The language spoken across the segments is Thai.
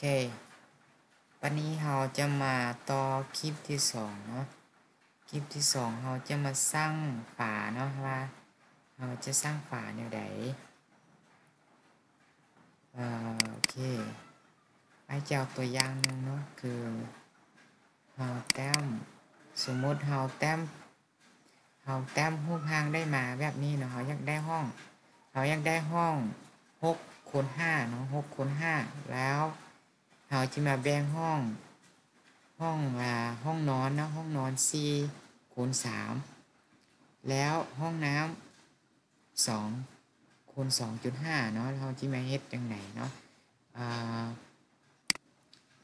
เควันนี้เราจะมาต่อคลิปที่สองเนาะคลิปที่สองเราจะมาสร้างฝาเนาะว่าเราจะสร้างฝาแนวใดโอเคไอจะเอาตัวอย่างหนึ่งเนาะคือเราแต้มสมมติเราแต้มรูปร่างได้มาแบบนี้เนาะเราอยากได้ห้อง6x5เนาะ6x5แล้วเราจะมาแบ่งห้องนอนนะห้องนอน4x3แล้วห้องน้ำ2x2.5เนาะเราจะมาเฮ็ดจังไหนเนาะ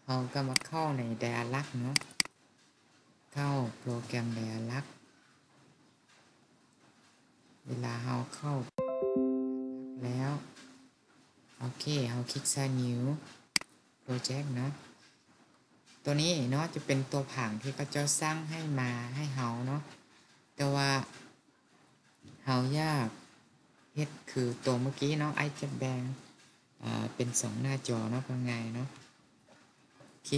เราก็มาเข้าใน Dialog เนาะเข้าโปรแกรม Dialog เวลาเราเข้าแล้วโอเคเราคลิกใส่ New Project เนาะตัวนี้เนาะจะเป็นตัวผังที่เขาจะสร้างให้มาให้เราเนาะแต่ว่าเราอยากเฮ็ดคือตัวเมื่อกี้เนาะไอจะแบ่งเป็น2หน้าจอเนาะว่าไงเนาะโอเค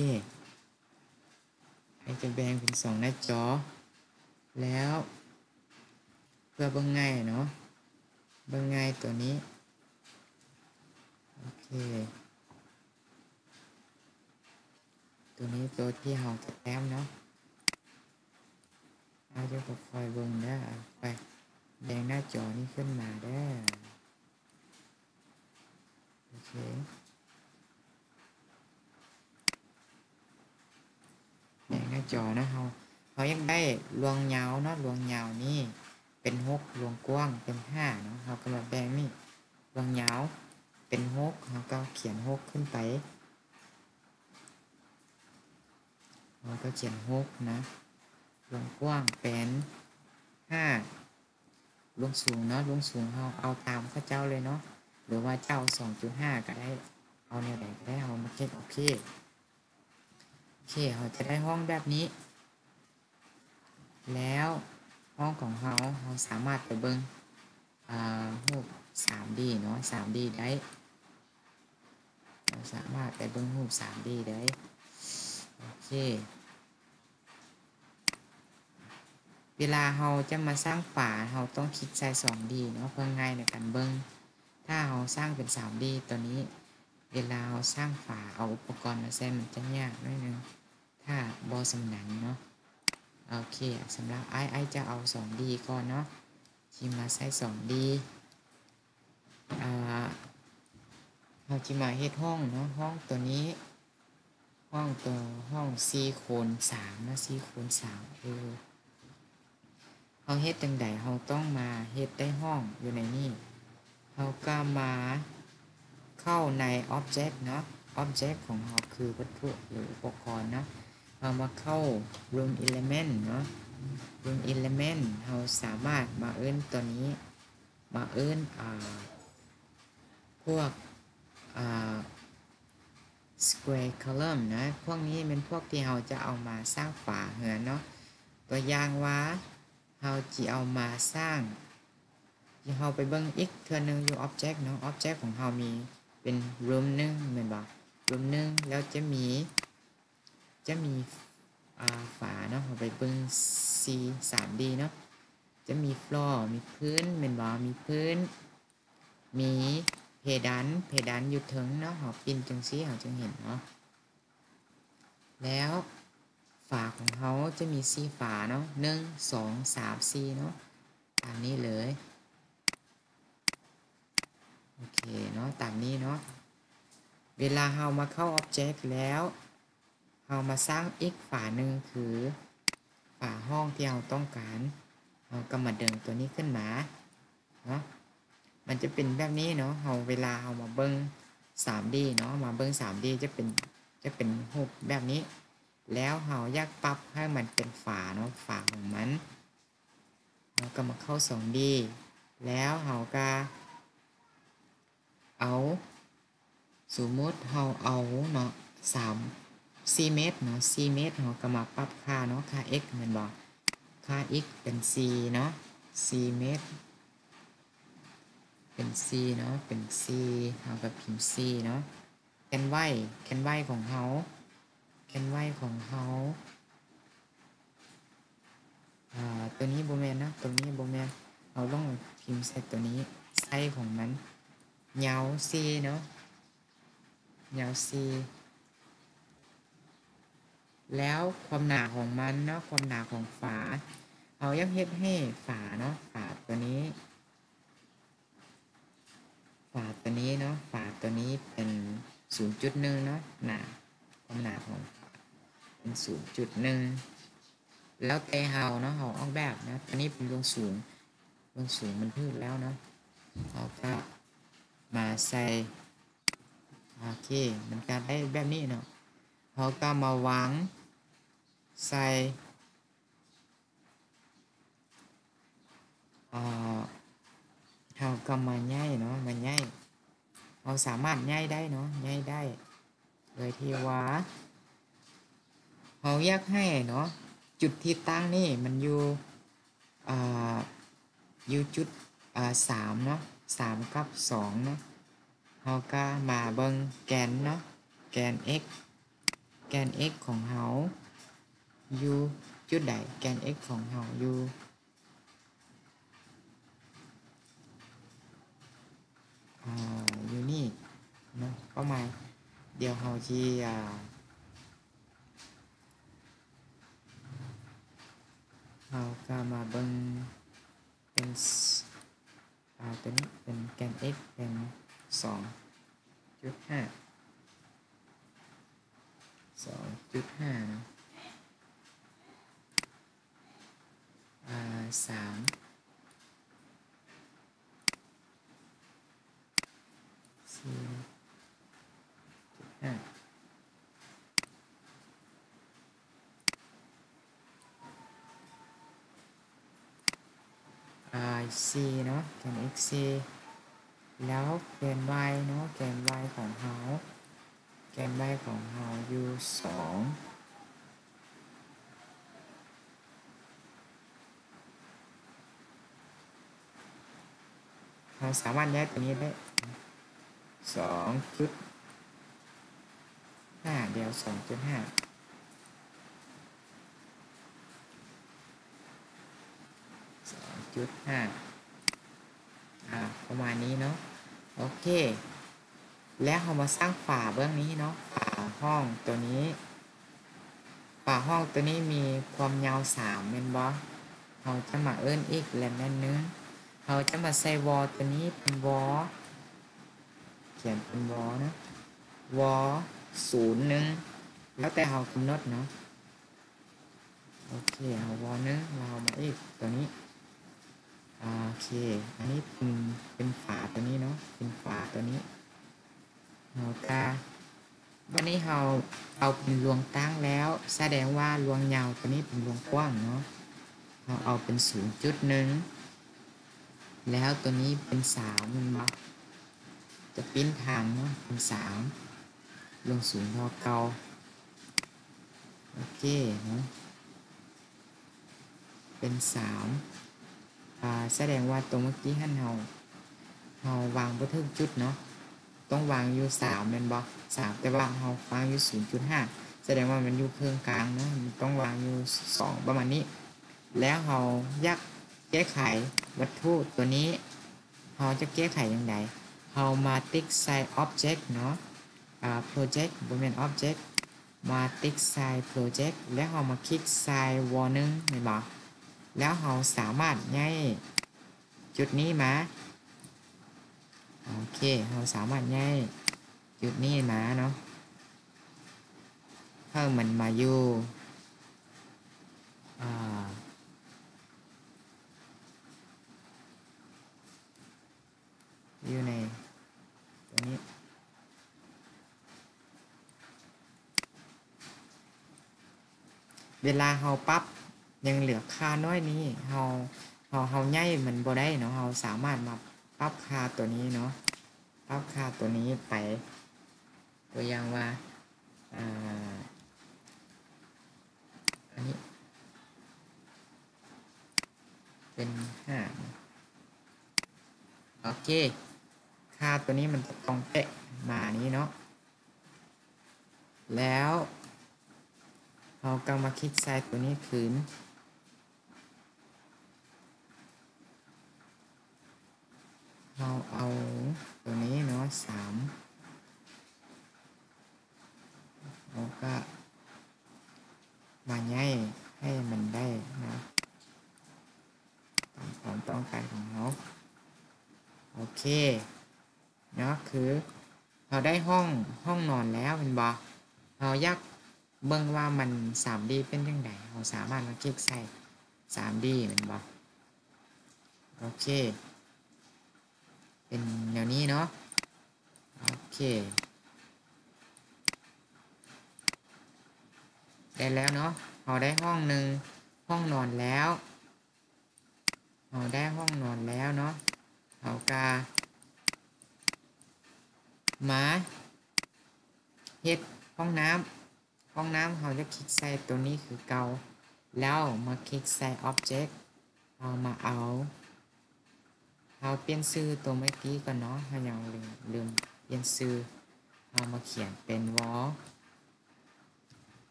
ไอจะแบ่งเป็น2หน้าจอแล้วเพื่อเบิ่งง่ายเนาะเบิ่งง่ายตัวนี้โอเคตัวนี้ตัวที่เราจะแต้มเนาะเราจะคอยเบิ่งได้ไปแบ่งหน้าจอนี้ขึ้นมาได้โอเคแบ่งหน้าจอนะเรายังได้ลวงยาวเนาะลวงยาวนี่เป็น6ลวงกว้างเป็น5เนาะเราก็มาแบ่งนี่ลวงยาวเป็น6เราก็เขียน6ขึ้นไปเราก็เขียน6นะลวงกว้างเป็น5ลวงสูงเนาะลวงสูงเราเอาตามพระเจ้าเลยเนาะหรือว่าเจ้า 2.5 ก็ได้เอาแนวไหนก็ได้เอามาเก็บโอเคเราจะได้ห้องแบบนี้แล้วห้องของเราสามารถไปเบิ่งรูป 3D เนาะ 3D ได้เราสามารถไปเบิ่งรูป 3D ได้โอเคเวลาเราจะมาสร้างฝาเราต้องคลิกใส่ 2D เนาะเพื่อง่ายในการเบิ่งถ้าเราสร้างเป็น 3D ตัวนี้เวลาเราสร้างฝาเอาอุปกรณ์มาใส่มันจะยากนิดนึงถ้าบ่สำนักเนาะโอเคสำหรับไอจะเอา 2D ก่อนเนาะที่มาใส่ 2D เราจะมาเฮ็ดห้องเนาะห้องตัวนี้ห้อง4x3นะ4x3เราเฮ็ดจังใดเราต้องมาเฮ็ดได้ห้องอยู่ในนี้เราก็มาเข้าใน Object เนาะ Object ของเราคือวัตถุหรืออุปกรณ์เนาะเรามาเข้า Room Element เนาะ Room Element เราสามารถมาเอิ้นตัวนี้มาเอิ้นพวกsquare column นะพวกนี้เป็นพวกที่เราจะเอามาสร้างฝาเหือนเนาะตัวอย่างว่าเราจะเอามาสร้างที่เราไปเบิ่งอีกเทื่อนึงอยู่ object เนาะ object ของเรามีเป็น room 1แม่นบ่ room 1แล้วจะมีฝาเนาะเราไปเบิ่ง C 3D เนาะจะมี floor มีพื้นแม่นบ่มีพื้นมีเพดานอยู่ถึงเนาะเราปิ้นจังซี่เราจึงเห็นเนาะแล้วฝาของเขาจะมี4ฝาเนาะ1 2 3 4เนาะตามนี้เลยโอเคเนาะตามนี้เนาะเวลาเรามาเข้า Object แล้วเรามาสร้างอีกฝาหนึ่งคือฝาห้องที่เราต้องการเราก็มาดึงตัวนี้ขึ้นมาเนาะมันจะเป็นแบบนี้เนาะเราเวลาเรามาเบิ่ง 3D เนาะมาเบิ่ง 3D จะเป็นรูปแบบนี้แล้วเราอยากปรับให้มันเป็นฝาเนาะฝาของมันเราก็มาเข้า 2D แล้วเราก็เอาสมมติเราเอาเนาะ4 เมตรเนาะ4 เมตรเราก็มาปรับค่าเนาะค่า x แม่นบ่ค่า x เป็น4เนาะ4 เมตรเป็น4เนาะเป็น4เราก็พิมพ์4เนาะ แคนไว้แคนไว้ของเฮาแคนไว้ของเฮาตัวนี้โบแมนนะตัวนี้โบแมนเราต้องพิมพ์ใส่ตัวนี้ไซส์ของมันยาวซีเนาะยาวซีแล้วความหนาของมันเนาะความหนาของฝาเอายังเฮ็ดให้ฝาเนาะฝาตัวนี้ฝาตัวนี้เนาะฝาตัวนี้เป็น 0.1 เนาะหนาความหนาของฝาเป็น 0.1 แล้วแต่เฮาเนาะเฮาออกแบบนะตัวนี้เป็นรวงสูงมันพืชแล้วเนาะเราก็มาใส่โอเคมันการได้แบบนี้เนาะเราก็มาวางใส่เราก็มาใหญ่เนาะมาใหญ่เราสามารถใหญ่ได้เนาะใหญ่ได้เลยที่ว่าเราอยากให้เนาะจุดที่ตั้งนี่มันอยู่จุด3เนาะ3กับ2เนาะเราก็มาเบิ่งแกนเนาะแกน x ของเราอยู่จุดใดแกน x ของเราอยู่อยู่นี่เนาะประมาณเดี๋ยวเราที่เราก็มาเบิ่งเป็นตัวนี้เป็นแกน x เป็น2.5 2.5 นะ3 4.5c เนาะแกน x c แล้วแกน y เนาะแกน y ของเราแกน y ของเราอยู่2เราสามารถย้ายตัวนี้ได้2.5เดี๋ยว 2.5 2.5ประมาณนี้เนาะโอเคแล้วเรามาสร้างฝาเบื้องนี้เนาะฝาห้องตัวนี้ฝาห้องตัวนี้มีความยาว3เมตรบ่เราจะมาเอิ้นอีกแล้วนั่นนึงเราจะมาใส่วอลตัวนี้เป็นวอลเขียนเป็นวอลนะวอล01แล้วแต่เรากำหนดเนาะโอเคเอาวอลนึงเรามาอีกตัวนี้โอเคอันนี้เป็นฝาตัวนี้เนาะเป็นฝาตัวนี้เราก็วันนี้เราเอาเป็นรวงตั้งแล้วแสดงว่ารวงยาวตัวนี้เป็นรวงกว้างเนาะเราเอาเป็น 0.1 แล้วตัวนี้เป็น3มันมาจะปิ้นทางเนาะเป็น3รวงสูงเท่าเก่าโอเคเนาะเป็น3แสดงว่าตรงเมื่อกี้เราวางบ่ถึงจุดเนาะต้องวางอยู่3แม่นบ่3แต่ว่าเราวางอยู่ 0.5 แสดงว่ามันอยู่เครื่องกลางเนาะมันต้องวางอยู่2ประมาณนี้แล้วเราอยากแก้ไขวัตถุตัวนี้เราจะแก้ไขยังไงเรามาติ๊กใส่ object เนาะproject บ่แม่น object มาติ๊กใส่ project แล้วเรามาคลิกใส่ warning แม่นบ่แล้วเราสามารถย้ายจุดนี้มาโอเคเราสามารถย้ายจุดนี้มาเนาะเพิ่มมันมาอยู่อยู่ในตัวนี้เวลาเราปรับยังเหลือค่าน้อยนี้เราย้ายมันบ่ได้เนาะเราสามารถมาปรับค่าตัวนี้เนาะปรับค่าตัวนี้ไปตัวอย่างว่าอันนี้เป็น5โอเคค่าตัวนี้มันต้องเป๊ะมานี้เนาะ แล้วเราก็มาคลิกใส่ตัวนี้คืนเราเอาตัวนี้เนาะ3เราก็มาย้ายให้มันได้นะตามความต้องการของเราโอเคเนาะคือเราได้ห้องนอนแล้วเป็นบ่เราอยากเบิ่งว่ามัน 3D เป็นจังไดเราสามารถมาคลิกใส่ 3D เป็นบ่โอเคเป็นแนวนี้เนาะโอเคได้แล้วเนาะเราได้ห้องหนึ่งห้องนอนแล้วเราได้ห้องนอนแล้วเนาะเราก็มาเฮ็ดห้องน้ำเราจะคลิกใส่ตัวนี้คือเก่าแล้วมาคลิกใส่ Object เอามาเราเปลี่ยนชื่อตัวเมื่อกี้ก่อนเนาะเรายังลืมเปลี่ยนชื่อเอามาเขียนเป็นว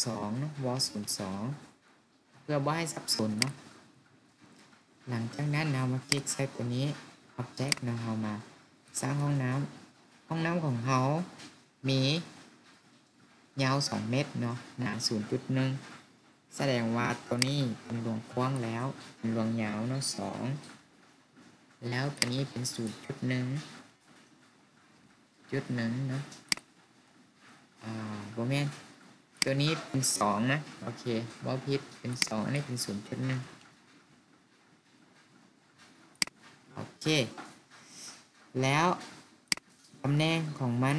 2เนาะว02เพื่อบ่ให้สับสนเนาะหลังจากนั้นเรามาคลิกใส่ตัวนี้ Object เนาะเรามาสร้างห้องน้ำของเรามียาว2เมตรเนาะหนา 0.1 แสดงว่าตัวนี้เป็นรวงกว้างแล้วเป็นรวงยาวเนาะ2แล้วตัวนี้เป็น 0.1 เนาะบ่แม่นตัวนี้เป็น2นะโอเคบ่ผิดเป็น2อันนี้เป็น 0.1 โอเคแล้วตำแหน่งของมัน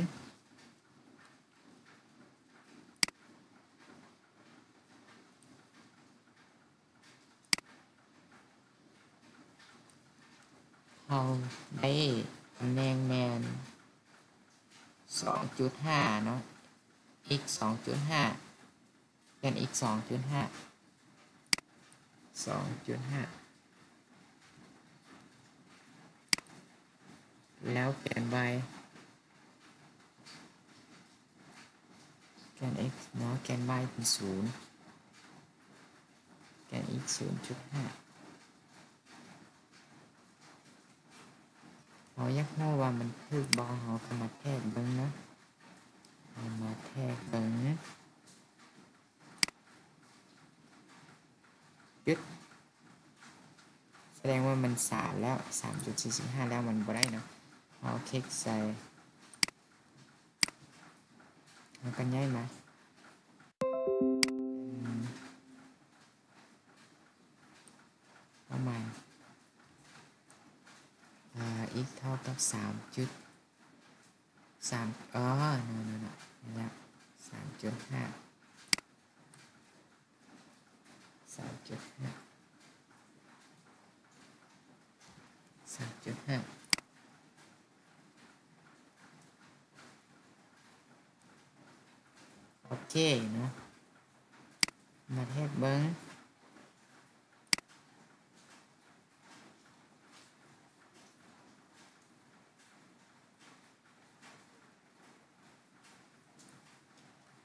เราได้ตำแหน่งแมน 2.5 เนาะ x 2.5 กัน x 2.5 แล้วแกน y แกน x เนาะแกน y เป็น0แกน x 0.5 เราอยากรู้ว่ามันถูกบ่เราก็มาแทกเบิ่งเนาะเอามาแทกเบิ่งยึดแสดงว่ามัน3แล้ว 3.45 แล้วมันบ่ได้เนาะเอาคลิกใส่แล้วก็ย้ายมาประมาณx เท่ากับ3.3นั่น3.5 โอเคเนาะมาเทสเบิ้ง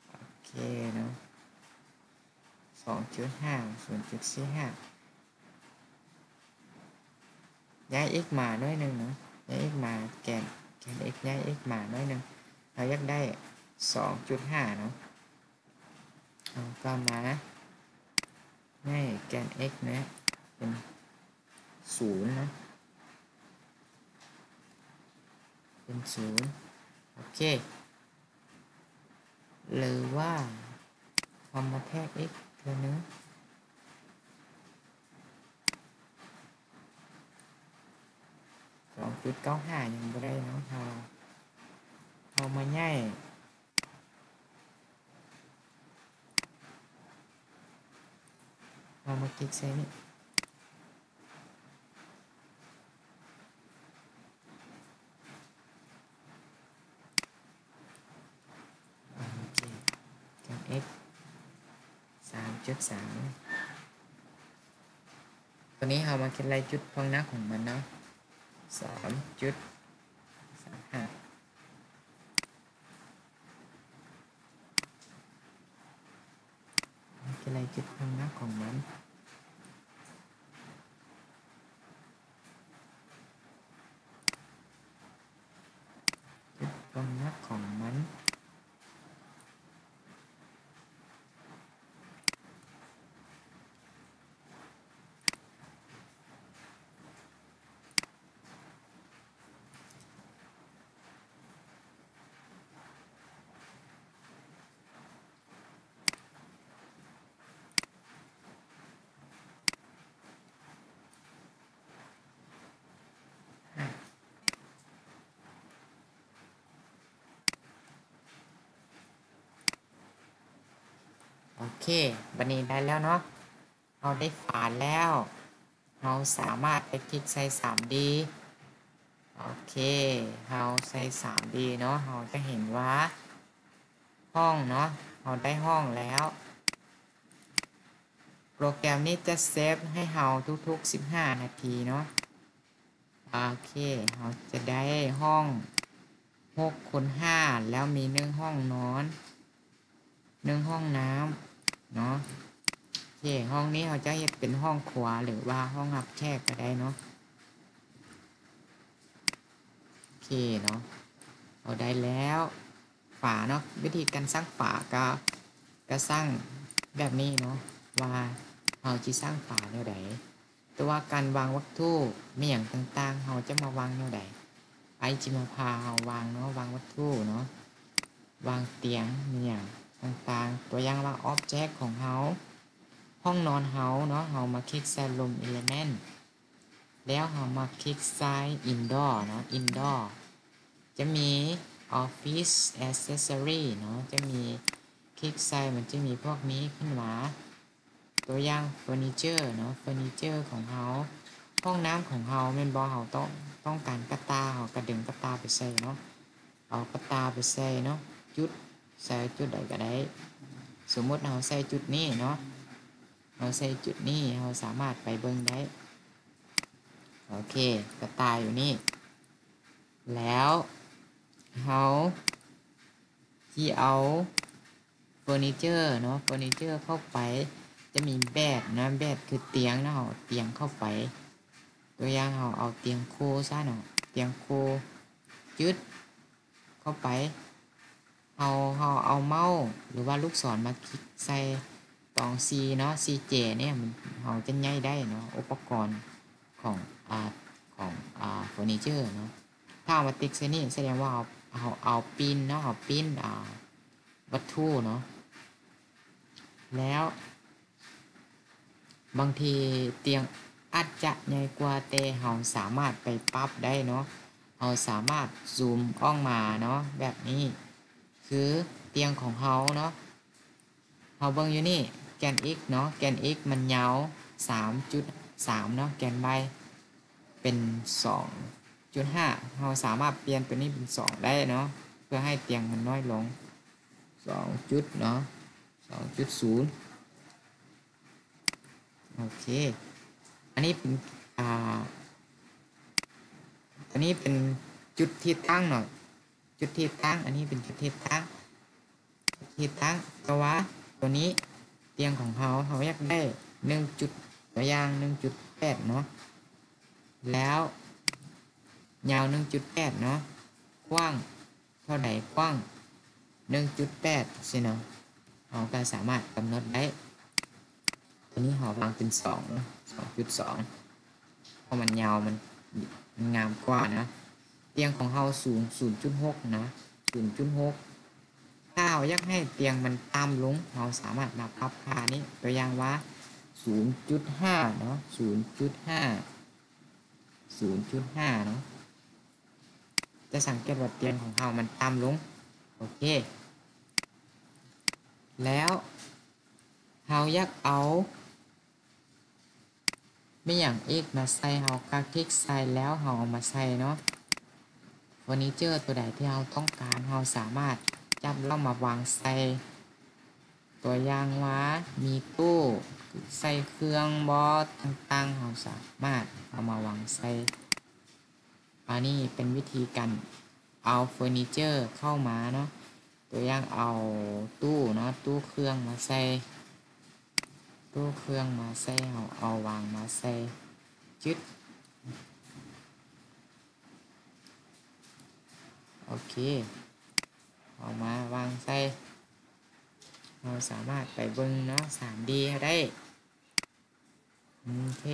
โอเคเนาะ2.5 0.45ย้าย x มาหน่อยหนึ่งเนาะย้าย x มาแกน x ย้าย x มาหน่อยหนึ่งเราอยากได้ 2.5 เนาะเราก็มาให้แกน x เนี่ยเป็น0นะเป็น0โอเคหรือว่าทำมาแทก x เท่านึง2.95 ยังไม่ได้เนาะเอามาง่ายเอามาคลิกใส่นี่โอเคกัน x 3.3 ตัวนี้เรามาคิดรายจุดพองนักของมันเนาะ3.35 อะไรจุดพำนักของมันจุดพำนักของมันโอเคบันนี้ได้แล้วเนาะเราได้ฝาแล้วเราสามารถไปคลิกใส่ 3D โอเคเราใส่ 3D เนาะเราจะเห็นว่าห้องเนาะเราได้ห้องแล้วโปรแกรมนี้จะเซฟให้เราทุกๆ15นาทีเนาะโอเคเราจะได้ห้อง6 คูณ 5แล้วมี1ห้องนอน1ห้องน้ำเนาะโอเคห้องนี้เราจะเฮ็ดเป็นห้องครัวหรือว่าห้องรับแขกก็ได้เนาะโอเคเนาะเราได้แล้วฝาเนาะวิธีการสร้างฝาก็สร้างแบบนี้เนาะว่าเราจะสร้างฝาแนวใดแต่ว่าการวางวัตถุมีอย่างต่างๆเราจะมาวางแนวใดไอจิมาพาเราวางเนาะวางวัตถุเนาะวางเตียงมีอย่างต่างๆตัวอย่างว่าอ็อบเจกต์ของเราห้องนอนเราเนาะเรามาคลิกใส่ลมอิเลเมนต์แล้วเรามาคลิกใส่ indoor เนาะ indoor จะมี office accessory เนาะจะมีคลิกใส่มันจะมีพวกนี้ขึ้นมาตัวอย่างเฟอร์นิเจอร์เนาะเฟอร์นิเจอร์ของเราห้องน้ำของเราเป็นบอเราต้องการกระตาเรากระดึงกระตาไปใส่เนาะเอากระตาไปใส่เนาะจุดใส่จุดใดก็ได้สมมติเราใส่จุดนี้เนาะเราใส่จุดนี้เราสามารถไปเบิ่งได้โอเคกระตาอยู่นี่แล้วเราที่เอาเฟอร์นิเจอร์เนาะเฟอร์นิเจอร์เข้าไปจะมีแบดนะแบดคือเตียงนะเราเตียงเข้าไปตัวอย่างเราเอาเตียงโคซะเนาะเตียงโคยึดเข้าไปเราเอาเมาส์หรือว่าลูกศรมาคลิกใส่ตอง C เนาะ CJ เนี่ยมันเราจะย้ายได้เนาะอุปกรณ์ของของเฟอร์นิเจอร์เนาะถ้าเอามาติ๊กใส่นี่แสดงว่าเอาปิ้นเนาะเอาปิ้นวัตถุเนาะแล้วบางทีเตียงอาจจะใหญ่กว่าแต่เราสามารถไปปรับได้เนาะเราสามารถซูมออกมาเนาะแบบนี้คือเตียงของเราเนาะเราเบิ่งอยู่นี่แกน x เนาะแกน x มันยาว 3.3 เนาะแกน y เป็น 2.5 เราสามารถเปลี่ยนตัวนี้เป็น2ได้เนาะเพื่อให้เตียงมันน้อยลง2จุดเนาะ 2.0 โอเคอันนี้เป็นอันนี้เป็นจุดที่ตั้งหน่อยจุดที่ตั้งอันนี้เป็นจุดที่ตั้งตัวตัวนี้เตียงของเขาอยากได้1จุดตัวอย่าง 1.8 เนาะแล้วยาว 1.8 เนาะกว้างเท่าไหร่กว้าง 1.8 สิเนาะเราก็สามารถกำหนดได้ตัวนี้วางเป็น2.2 เพราะมันยาวมันงามกว่านะเตียงของเราสูง 0.6 นะ 0.6 ถ้าเราอยากให้เตียงมันต่ำลงเราสามารถมาปรับค่านี้ตัวอย่างว่า 0.5 เนาะ 0.5 เนาะจะสังเกตว่าเตียงของเรามันต่ำลงโอเคแล้วเราอยากเอาไม่อย่างอีกมาใส่เราก็คลิกใส่แล้วเราเอามาใส่เนาะเฟอร์นิเจอร์ตัวใดที่เราต้องการเราสามารถจับแล้วมาวางใส่ตัวอย่างว่ามีตู้ใส่เครื่องบอสต่างๆเราสามารถเอามาวางใส่อันนี้เป็นวิธีการเอาเฟอร์นิเจอร์เข้ามาเนาะตัวอย่างเอาตู้เนาะตู้เครื่องมาใส่ ตู้เครื่องมาใส่เอาวางมาใส่จึดโอเคเอามาวางใส่เราสามารถไปเบิ่งเนาะ 3D ได้โอเค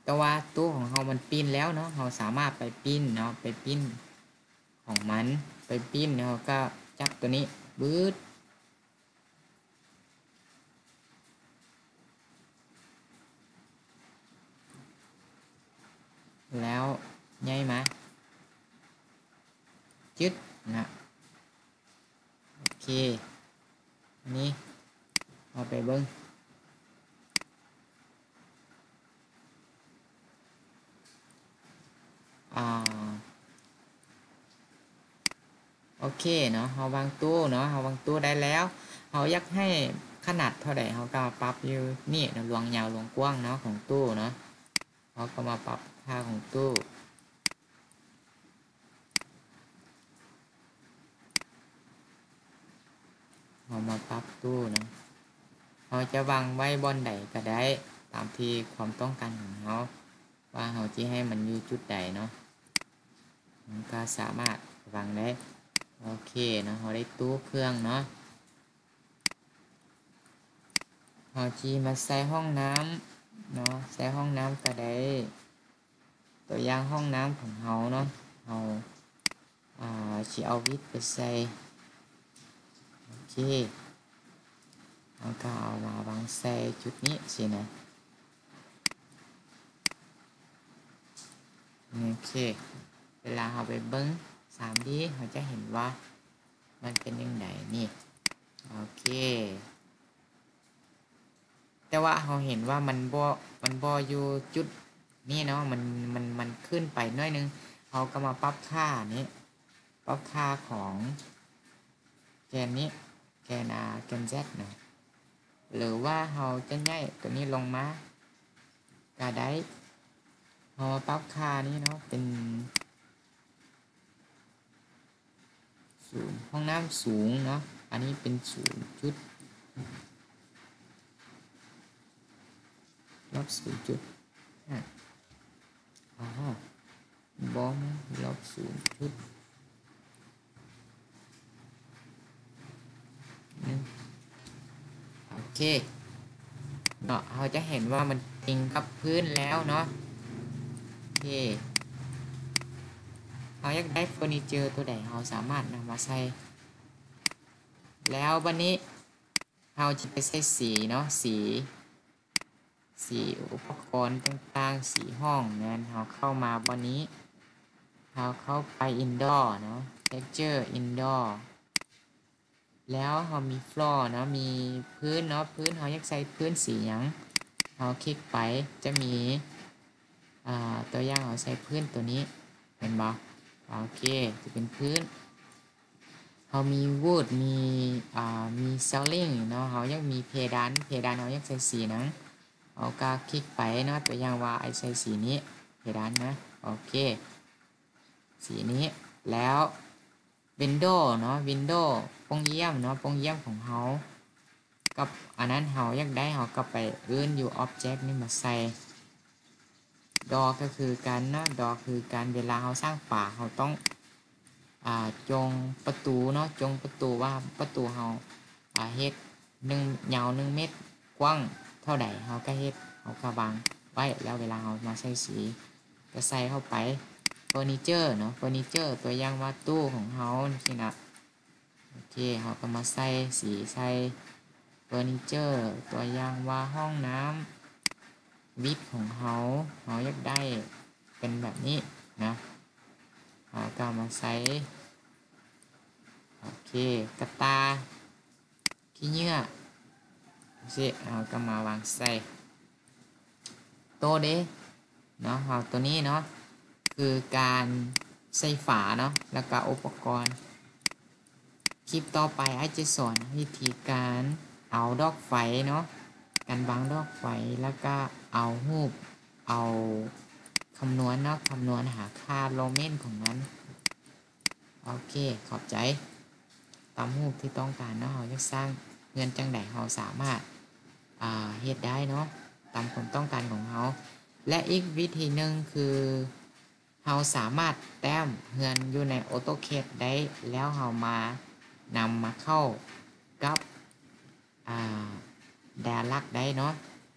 แต่ว่าตู้ของเรามันปิ้นแล้วเนาะเราสามารถไปปิ้นเนาะไปปิ้นของมันไปปิ้นเราก็จับตัวนี้บืดแล้วย้ายมาจึดนะโอเคอันนี้เอาไปเบิ่งโอเคเนาะเราวางตู้เนาะเราวางตู้ได้แล้วเราอยากให้ขนาดเท่าไหร่เราก็ปรับอยู่นี่นะลวงยาวลวงกว้างเนาะของตู้เนาะเราก็มาปรับค่าของตู้เรามาปรับตู้นะเราจะวางไว้บนใดก็ได้ตามที่ความต้องการของเราว่าเราจะให้มันอยู่จุดใดเนาะมันก็สามารถวางได้โอเคเนาะเราได้ตู้เครื่องเนาะเราจีมาใส่ห้องน้ำเนาะใส่ห้องน้ำก็ได้ตัวอย่างห้องน้ำของเราเนาะเราจะเอาวิทย์ไปใส่โอเคเราก็เอามาวางใส่จุดนี้สินะโอเคเวลาเราไปเบิ้ง 3D เราจะเห็นว่ามันเป็นยังไงนี่โอเคแต่ว่าเราเห็นว่ามันบ่อยู่จุดนี่เนาะมันขึ้นไปหน่อยนึงเราก็มาปรับค่านี้ปรับค่าของแกนนี้แกนแกน Z นะหรือว่าเราจะย้ายตัวนี้ลงมาก็ได้เรามาปรับค่านี้เนาะเป็น0ห้องน้ำสูงเนาะอันนี้เป็น0จุดลบ0จุดบอมลบ0จุดโอเคเนาะเราจะเห็นว่ามันติงกับพื้นแล้วเนาะโอเคเราอยากได้เฟอร์นิเจอร์ตัวใดเราสามารถนำมาใส่แล้ววันนี้เราจะไปใส่สีเนาะสีอุปกรณ์ต่างๆสีห้องนั้นเราเข้ามาวันนี้เราเข้าไป indoor เนาะ texture indoor แล้วเรามี floor เนาะมีพื้นเนาะพื้นเราอยากใส่พื้นสีหยังเราคลิกไปจะมีตัวอย่างเราใส่พื้นตัวนี้เห็นบ่โอเคจะเป็นพื้นเรามี wood มี ceiling เนาะเรายังมีเพดานเรายังใส่สีนั้นเราก็คลิกไปเนาะตัวอย่างว่าไอใส่สีนี้เพดานนะโอเคสีนี้แล้ว window เนาะ window ปงเยี่ยมเนาะปงเยี่ยมของเรากับอันนั้นเราอยากได้เราก็ไปอยู่ object นี่มาใส่ดอก็คือการเนาะดอคือการเวลาเราสร้างป่าเราต้องจงประตูเนาะจงประตูว่าประตูเราเฮ็ดยาว1 เมตรกว้างเท่าใดเราก็เฮ็ดเราก็วางไว้แล้วเวลาเรามาใส่สีก็ใส่เข้าไปเฟอร์นิเจอร์เนาะเฟอร์นิเจอร์ตัวอย่างว่าตู้ของเราสินะโอเคเราก็มาใส่สีใส่เฟอร์นิเจอร์ตัวอย่างว่าห้องน้ำวิทของเราอยากได้เป็นแบบนี้นะเราก็มาใส่โอเคกระตาขี้เหงื่อสิเราก็มาวางใส่โต๊ะเด้เนาะเอาตัวนี้เนาะคือการใส่ฝาเนาะแล้วก็อุปกรณ์คลิปต่อไปอาจจะสอนวิธีการเอาดอกไฟเนาะการวางดอกไฟแล้วก็เอารูปเอาคำนวณเนาะคำนวณหาค่าโลเมนของนั้น โอเคขอบใจตามรูปที่ต้องการเนาะเราจะสร้างเงินจังใดเราสามารถเฮ็ดได้เนาะตามความต้องการของเราและอีกวิธีหนึ่งคือเราสามารถแต้มเงินอยู่ใน AutoCAD ได้แล้วเรามานำมาเข้ากับDialog ได้เนาะ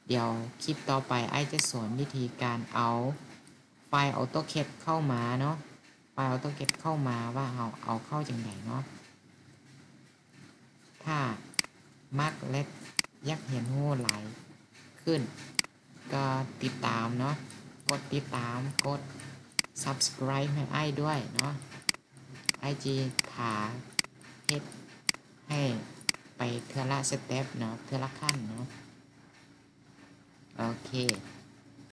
เดี๋ยวคลิปต่อไปไอจะสอนวิธีการเอาไฟล์ AutoCAD เข้ามาเนาะไฟล์ AutoCAD เข้ามาว่าเราเอาเข้าจังไดเนาะถ้ามักและอยากเห็นรู้หลายขึ้นก็ติดตามเนาะกดติดตามกด subscribe ให้ไอ้ด้วยเนาะไอจีถาเฮ็ดให้ไปเทื่อละสเต็ปเนาะเทื่อละขั้นเนาะโอเค